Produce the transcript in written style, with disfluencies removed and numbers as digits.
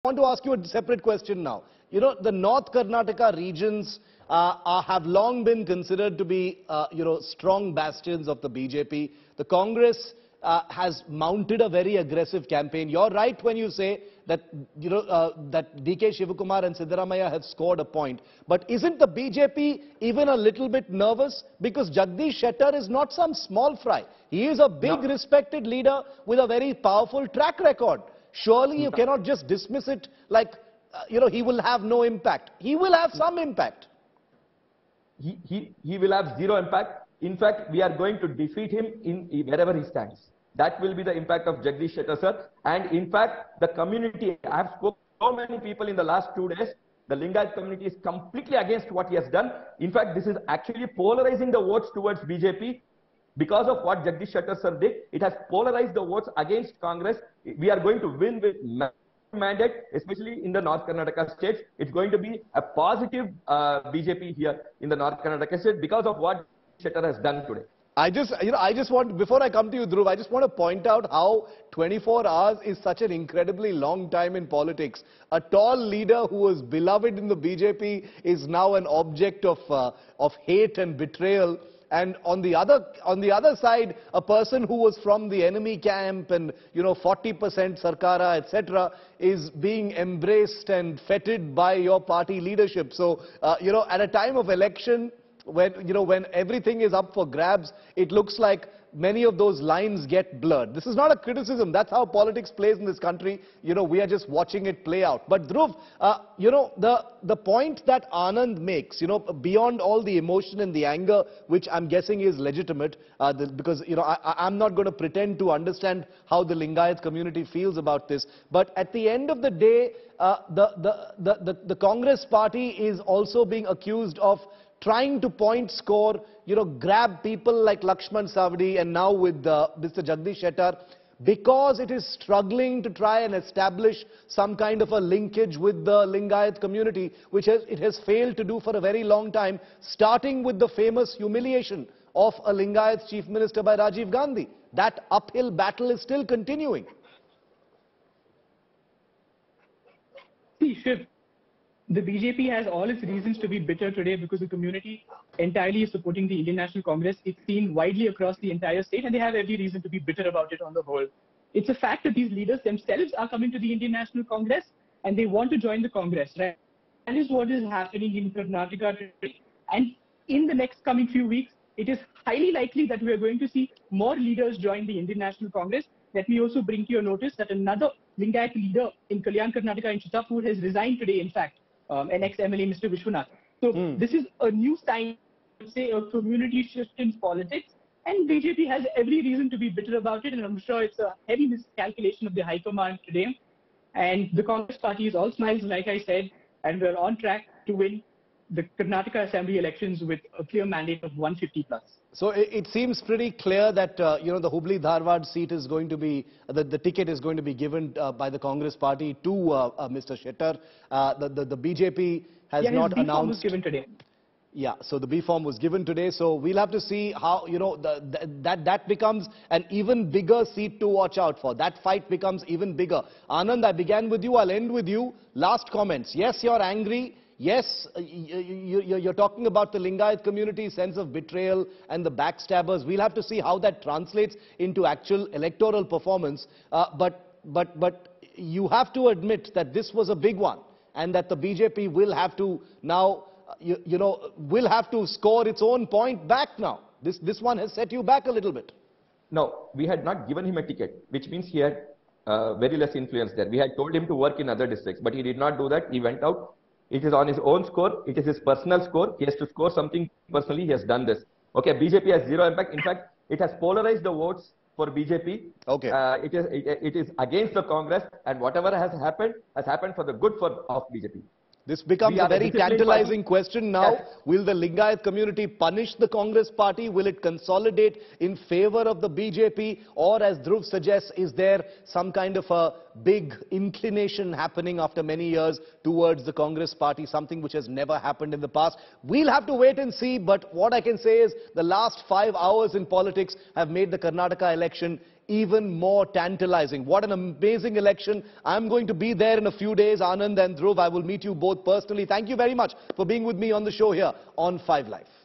want to ask you a separate question now. You know, the North Karnataka regions have long been considered to be, strong bastions of the BJP. The Congress has mounted a very aggressive campaign. You're right when you say that, that DK Shivakumar and Siddaramaiah have scored a point. But isn't the BJP even a little bit nervous? Because Jagadish Shettar is not some small fry. He is a big respected leader with a very powerful track record. Surely you cannot just dismiss it like, he will have no impact. He will have some impact. He will have zero impact. In fact, we are going to defeat him wherever he stands. That will be the impact of Jagadish Shettar, sir. And in fact, the community, I have spoken to so many people in the last 2 days, the Lingayat community is completely against what he has done. In fact, this is actually polarizing the votes towards BJP. Because of what Jagadish Shettar sir did, it has polarized the votes against Congress. We are going to win with mandate, especially in the North Karnataka states. It's going to be a positive BJP here in the North Karnataka state because of what Shettar has done today. I just want, before I come to you, Dhruv, I just want to point out how 24 hours is such an incredibly long time in politics. A tall leader who was beloved in the BJP is now an object of hate and betrayal. And on the other side, a person who was from the enemy camp and, 40% Sarkara, etc., is being embraced and feted by your party leadership. So, at a time of election, when everything is up for grabs, it looks like many of those lines get blurred. This is not a criticism. That's how politics plays in this country. We are just watching it play out. But Dhruv, the point that Anand makes, beyond all the emotion and the anger, which I'm guessing is legitimate, because, I'm not going to pretend to understand how the Lingayat community feels about this. But at the end of the day, the Congress party is also being accused of trying to point score, grab people like Lakshman Savdi and now with Mr. Jagadish Shettar, because it is struggling to try and establish some kind of a linkage with the Lingayat community, which it has failed to do for a very long time, starting with the famous humiliation of a Lingayat chief minister by Rajiv Gandhi. That uphill battle is still continuing. See, Shiv, the BJP has all its reasons to be bitter today because the community entirely is supporting the Indian National Congress. It's seen widely across the entire state and they have every reason to be bitter about it on the whole. It's a fact that these leaders themselves are coming to the Indian National Congress and they want to join the Congress, right? That is what is happening in Karnataka today. And in the next coming few weeks, it is highly likely that we are going to see more leaders join the Indian National Congress. Let me also bring to your notice that another Lingayat leader in Kalyan, Karnataka, in Chittapur, has resigned today, in fact. An ex-MLA, Mr. Vishwanath. So this is a new sign, say, a community shift in politics. And BJP has every reason to be bitter about it. And I'm sure it's a heavy miscalculation of the High Command today. And the Congress party is all smiles, like I said. And we're on track to win the Karnataka Assembly elections with a clear mandate of 150 plus. So it seems pretty clear that, the Hubli Dharwad seat is going to be, the ticket is going to be given by the Congress party to Mr. Shettar. The BJP has not announced. The B form was given today. Yeah, so the B form was given today. So we'll have to see how, that becomes an even bigger seat to watch out for. That fight becomes even bigger. Anand, I began with you. I'll end with you. Last comments. Yes, you're angry. Yes, you're talking about the Lingayat community's sense of betrayal and the backstabbers. We'll have to see how that translates into actual electoral performance. But you have to admit that this was a big one and that the BJP will have to now, will have to score its own point back now. This one has set you back a little bit. No, we had not given him a ticket, which means he had very less influence there. We had told him to work in other districts, but he did not do that. He went out. It is on his own score. It is his personal score. He has to score something personally. He has done this. Okay, BJP has zero impact. In fact, it has polarized the votes for BJP. Okay. It is against the Congress, and whatever has happened for the good of BJP. This becomes a very tantalizing question now. Yes. Will the Lingayat community punish the Congress party? Will it consolidate in favor of the BJP? Or, as Dhruv suggests, is there some kind of a big inclination happening after many years towards the Congress party, something which has never happened in the past? We'll have to wait and see, but what I can say is the last 5 hours in politics have made the Karnataka election even more tantalizing. What an amazing election. I'm going to be there in a few days. Anand and Dhruv, I will meet you both personally. Thank you very much for being with me on the show here on 5 Live.